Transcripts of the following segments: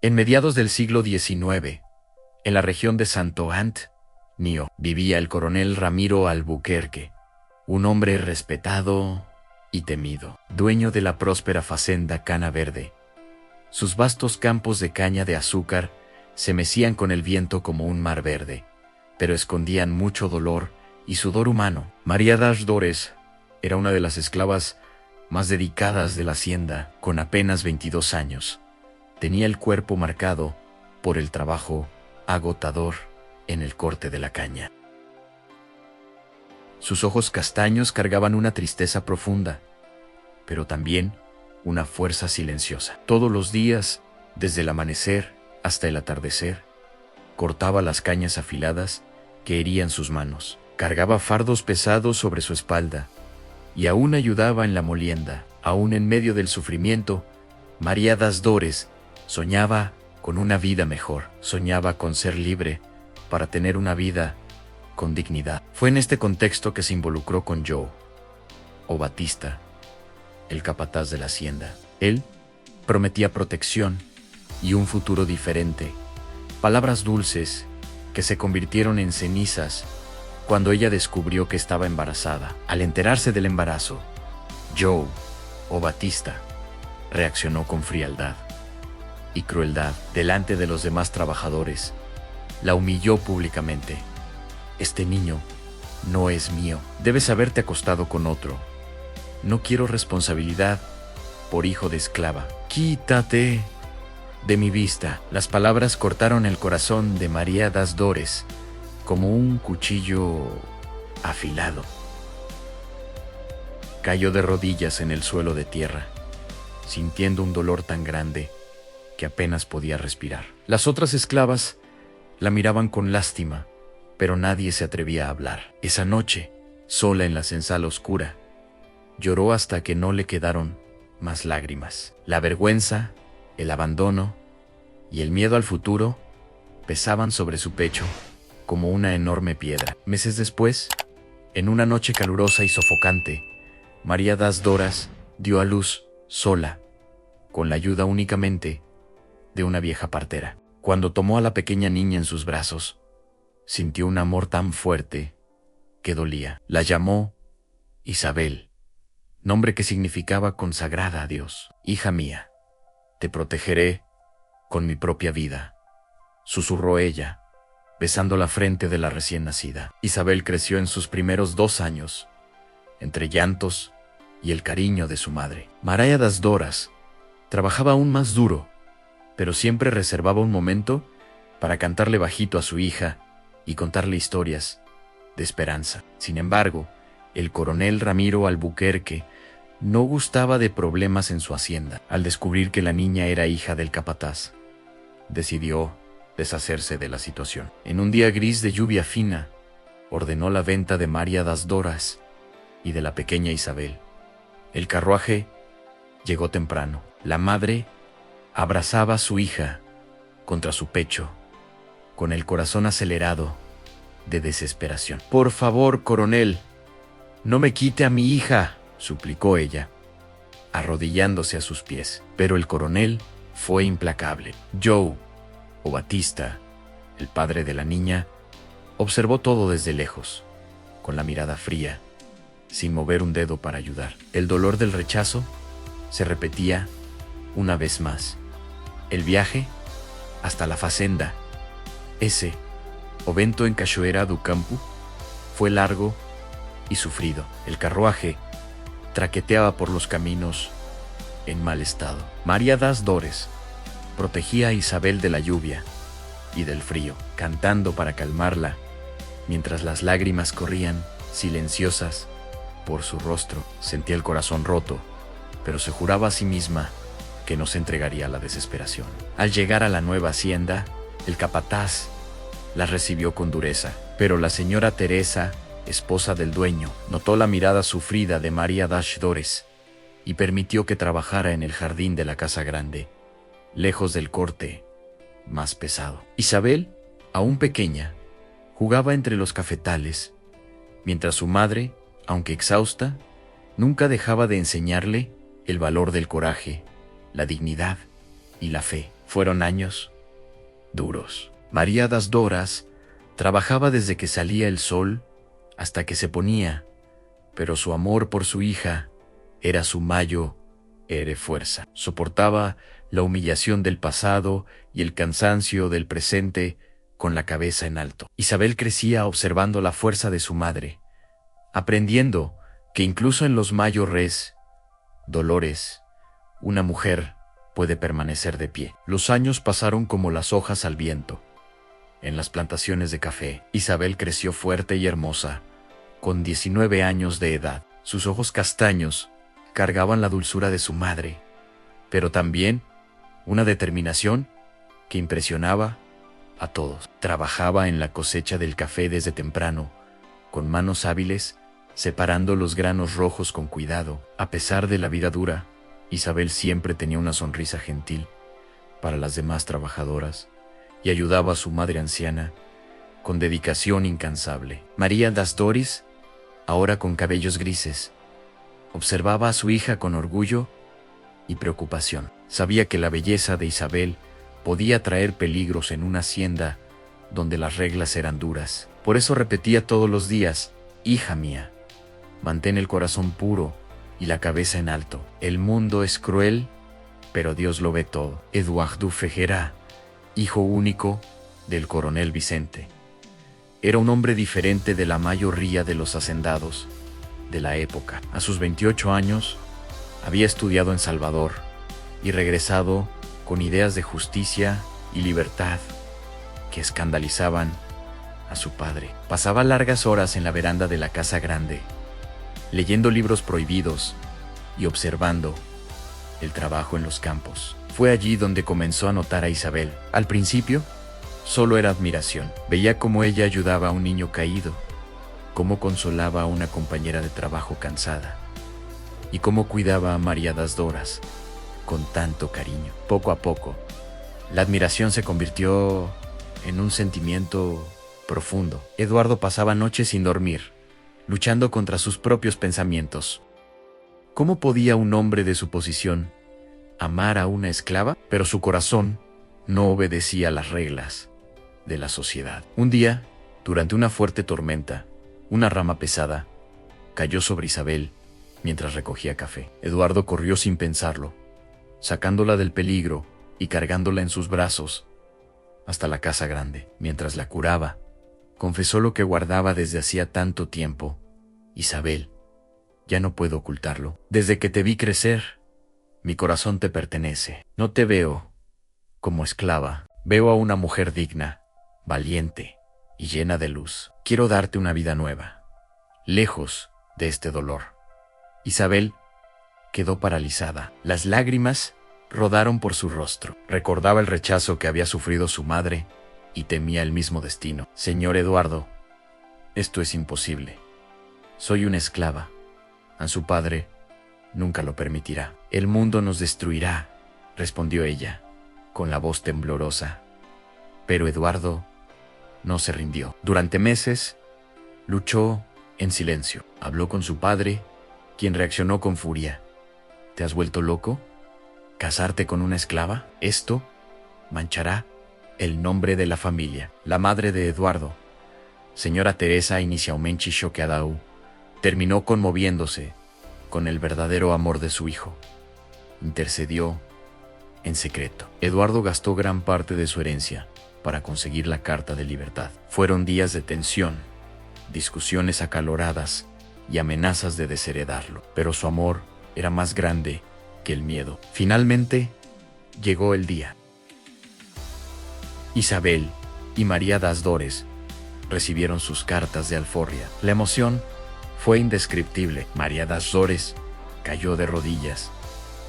En mediados del siglo XIX, en la región de Santo Antonio, vivía el coronel Ramiro Albuquerque, un hombre respetado y temido, dueño de la próspera fazenda Cana Verde. Sus vastos campos de caña de azúcar se mecían con el viento como un mar verde, pero escondían mucho dolor y sudor humano. María das Dores era una de las esclavas más dedicadas de la hacienda, con apenas 22 años. Tenía el cuerpo marcado por el trabajo agotador en el corte de la caña. Sus ojos castaños cargaban una tristeza profunda, pero también una fuerza silenciosa. Todos los días, desde el amanecer hasta el atardecer, cortaba las cañas afiladas que herían sus manos. Cargaba fardos pesados sobre su espalda y aún ayudaba en la molienda. Aún en medio del sufrimiento, María das Dores soñaba con una vida mejor. Soñaba con ser libre para tener una vida con dignidad. Fue en este contexto que se involucró con Joe, o Batista, el capataz de la hacienda. Él prometía protección y un futuro diferente, palabras dulces que se convirtieron en cenizas cuando ella descubrió que estaba embarazada. Al enterarse del embarazo, Joe, o Batista, reaccionó con frialdad y crueldad delante de los demás trabajadores. La humilló públicamente. Este niño no es mío. Debes haberte acostado con otro. No quiero responsabilidad por hijo de esclava. Quítate de mi vista. Las palabras cortaron el corazón de María das Dores como un cuchillo afilado. Cayó de rodillas en el suelo de tierra, sintiendo un dolor tan grande que apenas podía respirar. Las otras esclavas la miraban con lástima, pero nadie se atrevía a hablar. Esa noche, sola en la senzala oscura, lloró hasta que no le quedaron más lágrimas. La vergüenza, el abandono y el miedo al futuro pesaban sobre su pecho como una enorme piedra. Meses después, en una noche calurosa y sofocante, María das Dores dio a luz sola, con la ayuda únicamente de una vieja partera. Cuando tomó a la pequeña niña en sus brazos, sintió un amor tan fuerte que dolía. La llamó Isabel, nombre que significaba consagrada a Dios. Hija mía, te protegeré con mi propia vida, susurró ella, besando la frente de la recién nacida. Isabel creció en sus primeros 2 años, entre llantos y el cariño de su madre. María das Dores trabajaba aún más duro, pero siempre reservaba un momento para cantarle bajito a su hija y contarle historias de esperanza. Sin embargo, el coronel Ramiro Albuquerque no gustaba de problemas en su hacienda. Al descubrir que la niña era hija del capataz, decidió deshacerse de la situación. En un día gris de lluvia fina, ordenó la venta de María das Dores y de la pequeña Isabel. El carruaje llegó temprano. La madre abrazaba a su hija contra su pecho, con el corazón acelerado de desesperación. «Por favor, coronel, no me quite a mi hija», suplicó ella, arrodillándose a sus pies. Pero el coronel fue implacable. Joe, o Batista, el padre de la niña, observó todo desde lejos, con la mirada fría, sin mover un dedo para ayudar. El dolor del rechazo se repetía una vez más. El viaje hasta la fazenda, ese o vento en Cachoeira do Campo, fue largo y sufrido. El carruaje traqueteaba por los caminos en mal estado. María das Dores protegía a Isabel de la lluvia y del frío, cantando para calmarla, mientras las lágrimas corrían silenciosas por su rostro. Sentía el corazón roto, pero se juraba a sí misma que no se entregaría a la desesperación. Al llegar a la nueva hacienda, el capataz la recibió con dureza, pero la señora Teresa, esposa del dueño, notó la mirada sufrida de María das Dores y permitió que trabajara en el jardín de la casa grande, lejos del corte más pesado. Isabel, aún pequeña, jugaba entre los cafetales, mientras su madre, aunque exhausta, nunca dejaba de enseñarle el valor del coraje, la dignidad y la fe. Fueron años duros. María das Doras trabajaba desde que salía el sol hasta que se ponía, pero su amor por su hija era su mayor fuerza. Soportaba la humillación del pasado y el cansancio del presente con la cabeza en alto. Isabel crecía observando la fuerza de su madre, aprendiendo que incluso en los mayores dolores, una mujer puede permanecer de pie. Los años pasaron como las hojas al viento. En las plantaciones de café, Isabel creció fuerte y hermosa, con 19 años de edad. Sus ojos castaños cargaban la dulzura de su madre, pero también una determinación que impresionaba a todos. Trabajaba en la cosecha del café desde temprano, con manos hábiles, separando los granos rojos con cuidado. A pesar de la vida dura, Isabel siempre tenía una sonrisa gentil para las demás trabajadoras y ayudaba a su madre anciana con dedicación incansable. María das Doris, ahora con cabellos grises, observaba a su hija con orgullo y preocupación. Sabía que la belleza de Isabel podía traer peligros en una hacienda donde las reglas eran duras. Por eso repetía todos los días: hija mía, mantén el corazón puro y la cabeza en alto. El mundo es cruel, pero Dios lo ve todo. Eduardo Fejera, hijo único del coronel Vicente, era un hombre diferente de la mayoría de los hacendados de la época. A sus 28 años, había estudiado en Salvador y regresado con ideas de justicia y libertad que escandalizaban a su padre. Pasaba largas horas en la veranda de la casa grande, leyendo libros prohibidos y observando el trabajo en los campos. Fue allí donde comenzó a notar a Isabel. Al principio, solo era admiración. Veía cómo ella ayudaba a un niño caído, cómo consolaba a una compañera de trabajo cansada y cómo cuidaba a María das Doras con tanto cariño. Poco a poco, la admiración se convirtió en un sentimiento profundo. Eduardo pasaba noches sin dormir, luchando contra sus propios pensamientos. ¿Cómo podía un hombre de su posición amar a una esclava? Pero su corazón no obedecía las reglas de la sociedad. Un día, durante una fuerte tormenta, una rama pesada cayó sobre Isabel mientras recogía café. Eduardo corrió sin pensarlo, sacándola del peligro y cargándola en sus brazos hasta la casa grande. Mientras la curaba, confesó lo que guardaba desde hacía tanto tiempo. Isabel, ya no puedo ocultarlo. Desde que te vi crecer, mi corazón te pertenece. No te veo como esclava. Veo a una mujer digna, valiente y llena de luz. Quiero darte una vida nueva, lejos de este dolor. Isabel quedó paralizada. Las lágrimas rodaron por su rostro. Recordaba el rechazo que había sufrido su madre y temía el mismo destino. Señor Eduardo, esto es imposible. Soy una esclava. A su padre nunca lo permitirá. El mundo nos destruirá, respondió ella, con la voz temblorosa. Pero Eduardo no se rindió. Durante meses, luchó en silencio. Habló con su padre, quien reaccionó con furia. ¿Te has vuelto loco? ¿Casarte con una esclava? Esto manchará el nombre de la familia. La madre de Eduardo, señora Teresa Iniciaumenchi Xoqueadau, terminó conmoviéndose con el verdadero amor de su hijo. Intercedió en secreto. Eduardo gastó gran parte de su herencia para conseguir la carta de libertad. Fueron días de tensión, discusiones acaloradas y amenazas de desheredarlo, pero su amor era más grande que el miedo. Finalmente, llegó el día. Isabel y María das Doras recibieron sus cartas de alforria. La emoción fue indescriptible. María das Doras cayó de rodillas,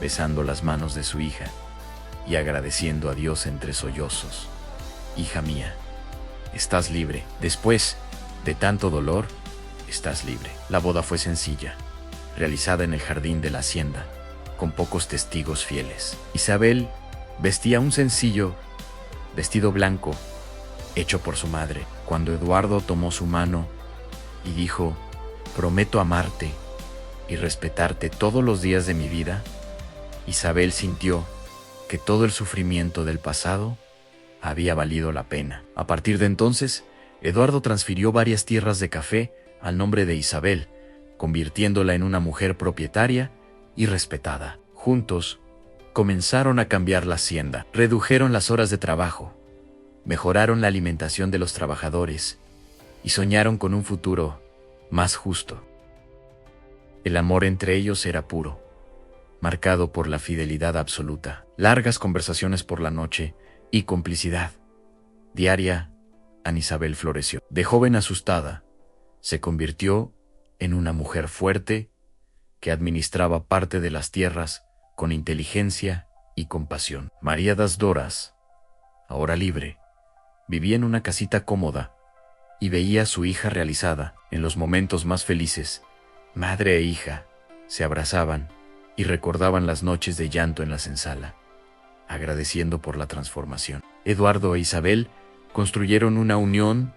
besando las manos de su hija y agradeciendo a Dios entre sollozos. Hija mía, estás libre. Después de tanto dolor, estás libre. La boda fue sencilla, realizada en el jardín de la hacienda, con pocos testigos fieles. Isabel vestía un sencillo vestido blanco, hecho por su madre. Cuando Eduardo tomó su mano y dijo: prometo amarte y respetarte todos los días de mi vida, Isabel sintió que todo el sufrimiento del pasado había valido la pena. A partir de entonces, Eduardo transfirió varias tierras de café al nombre de Isabel, convirtiéndola en una mujer propietaria y respetada. Juntos, comenzaron a cambiar la hacienda, redujeron las horas de trabajo, mejoraron la alimentación de los trabajadores y soñaron con un futuro más justo. El amor entre ellos era puro, marcado por la fidelidad absoluta, largas conversaciones por la noche y complicidad diaria. Ana Isabel floreció. De joven asustada, se convirtió en una mujer fuerte que administraba parte de las tierras con inteligencia y compasión. María das Doras, ahora libre, vivía en una casita cómoda y veía a su hija realizada. En los momentos más felices, madre e hija se abrazaban y recordaban las noches de llanto en la senzala, agradeciendo por la transformación. Eduardo e Isabel construyeron una unión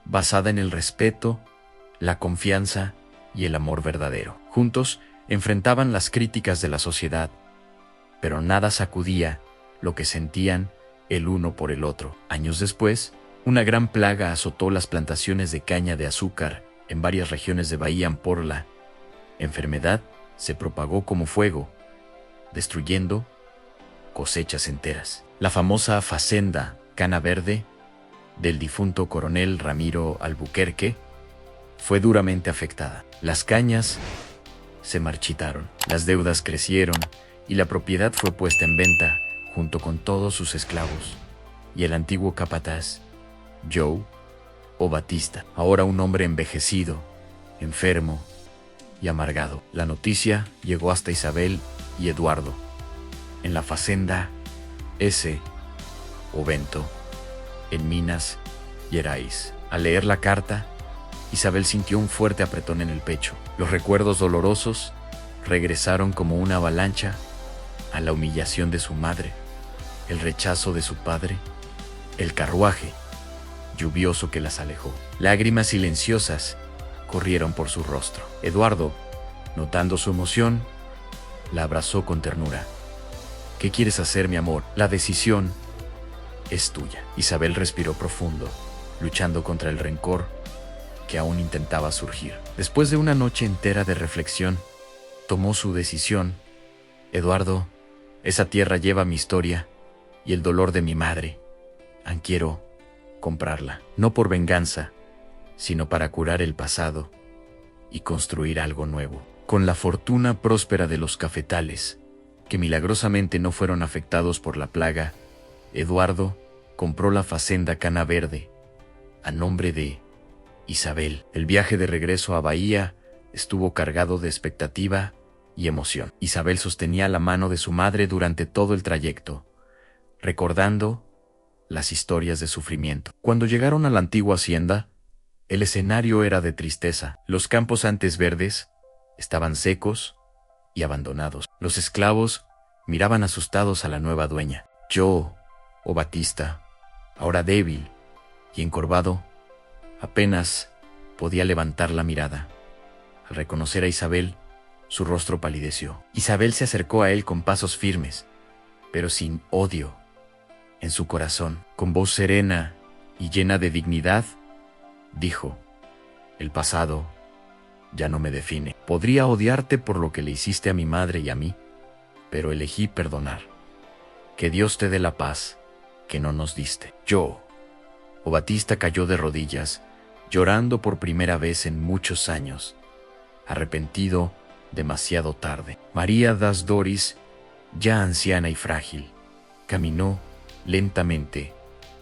basada en el respeto, la confianza y el amor verdadero. Juntos enfrentaban las críticas de la sociedad, pero nada sacudía lo que sentían el uno por el otro. Años después, una gran plaga azotó las plantaciones de caña de azúcar en varias regiones de Bahía. Por la enfermedad se propagó como fuego, destruyendo cosechas enteras. La famosa Fazenda Cana Verde del difunto coronel Ramiro Albuquerque fue duramente afectada. Las cañas se marchitaron, las deudas crecieron y la propiedad fue puesta en venta junto con todos sus esclavos y el antiguo capataz, Joe o Batista, ahora un hombre envejecido, enfermo y amargado. La noticia llegó hasta Isabel y Eduardo en la fazenda S. Ovento, en Minas Gerais. Al leer la carta, Isabel sintió un fuerte apretón en el pecho. Los recuerdos dolorosos regresaron como una avalancha a la humillación de su madre, el rechazo de su padre, el carruaje lluvioso que las alejó. Lágrimas silenciosas corrieron por su rostro. Eduardo, notando su emoción, la abrazó con ternura. ¿Qué quieres hacer, mi amor? La decisión es tuya. Isabel respiró profundo, luchando contra el rencor que aún intentaba surgir. Después de una noche entera de reflexión, tomó su decisión. Eduardo, esa tierra lleva mi historia y el dolor de mi madre. Quiero comprarla, no por venganza, sino para curar el pasado y construir algo nuevo. Con la fortuna próspera de los cafetales, que milagrosamente no fueron afectados por la plaga, Eduardo compró la Fazenda Cana Verde a nombre de Isabel. El viaje de regreso a Bahía estuvo cargado de expectativa y emoción. Isabel sostenía la mano de su madre durante todo el trayecto, recordando las historias de sufrimiento. Cuando llegaron a la antigua hacienda, el escenario era de tristeza. Los campos antes verdes estaban secos y abandonados. Los esclavos miraban asustados a la nueva dueña. Yo, o Batista, ahora débil y encorvado, apenas podía levantar la mirada. Al reconocer a Isabel, su rostro palideció. Isabel se acercó a él con pasos firmes, pero sin odio en su corazón. Con voz serena y llena de dignidad, dijo: el pasado ya no me define. Podría odiarte por lo que le hiciste a mi madre y a mí, pero elegí perdonar. Que Dios te dé la paz que no nos diste. Yo, o Batista, cayó de rodillas, llorando por primera vez en muchos años, arrepentido demasiado tarde. María das Doris, ya anciana y frágil, caminó lentamente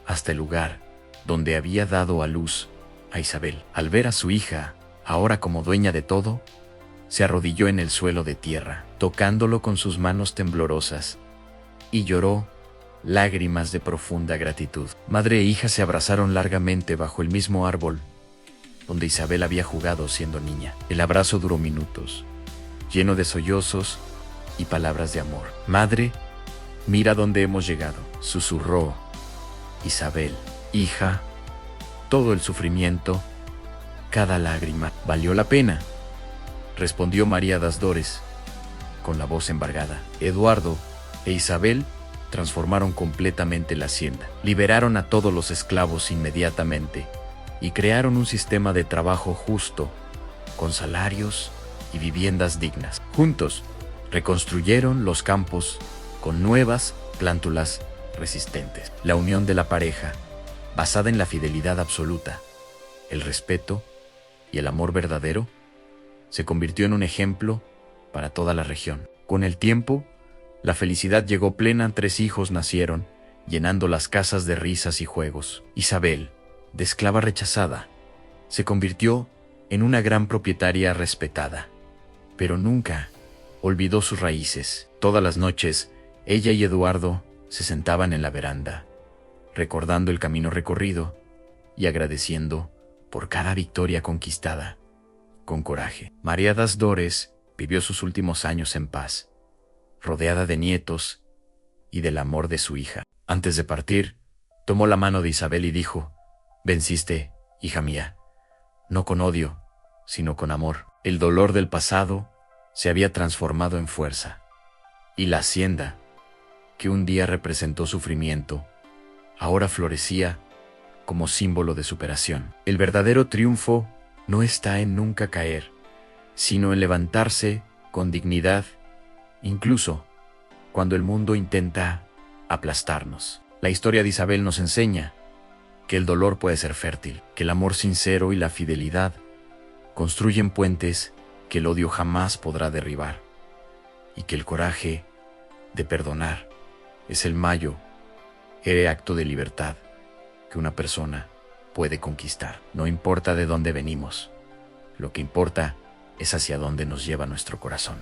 hasta el lugar donde había dado a luz a Isabel. Al ver a su hija, ahora como dueña de todo, se arrodilló en el suelo de tierra, tocándolo con sus manos temblorosas, y lloró lágrimas de profunda gratitud. Madre e hija se abrazaron largamente bajo el mismo árbol donde Isabel había jugado siendo niña. El abrazo duró minutos, lleno de sollozos y palabras de amor. Madre, mira dónde hemos llegado, susurró Isabel. Hija, todo el sufrimiento, cada lágrima, valió la pena, respondió María das Dores con la voz embargada. Eduardo e Isabel transformaron completamente la hacienda. Liberaron a todos los esclavos inmediatamente y crearon un sistema de trabajo justo, con salarios y viviendas dignas. Juntos, reconstruyeron los campos con nuevas plántulas resistentes. La unión de la pareja, basada en la fidelidad absoluta, el respeto y el amor verdadero, se convirtió en un ejemplo para toda la región. Con el tiempo, la felicidad llegó plena, 3 hijos nacieron, llenando las casas de risas y juegos. Isabel, de esclava rechazada, se convirtió en una gran propietaria respetada, pero nunca olvidó sus raíces. Todas las noches, ella y Eduardo se sentaban en la veranda, recordando el camino recorrido y agradeciendo por cada victoria conquistada con coraje. María das Dores vivió sus últimos años en paz, rodeada de nietos y del amor de su hija. Antes de partir, tomó la mano de Isabel y dijo: «Venciste, hija mía, no con odio, sino con amor». El dolor del pasado se había transformado en fuerza, y la hacienda, que un día representó sufrimiento, ahora florecía como símbolo de superación. El verdadero triunfo no está en nunca caer, sino en levantarse con dignidad, incluso cuando el mundo intenta aplastarnos. La historia de Isabel nos enseña que el dolor puede ser fértil, que el amor sincero y la fidelidad construyen puentes que el odio jamás podrá derribar, y que el coraje de perdonar es el mayor acto de libertad que una persona puede conquistar. No importa de dónde venimos, lo que importa es hacia dónde nos lleva nuestro corazón.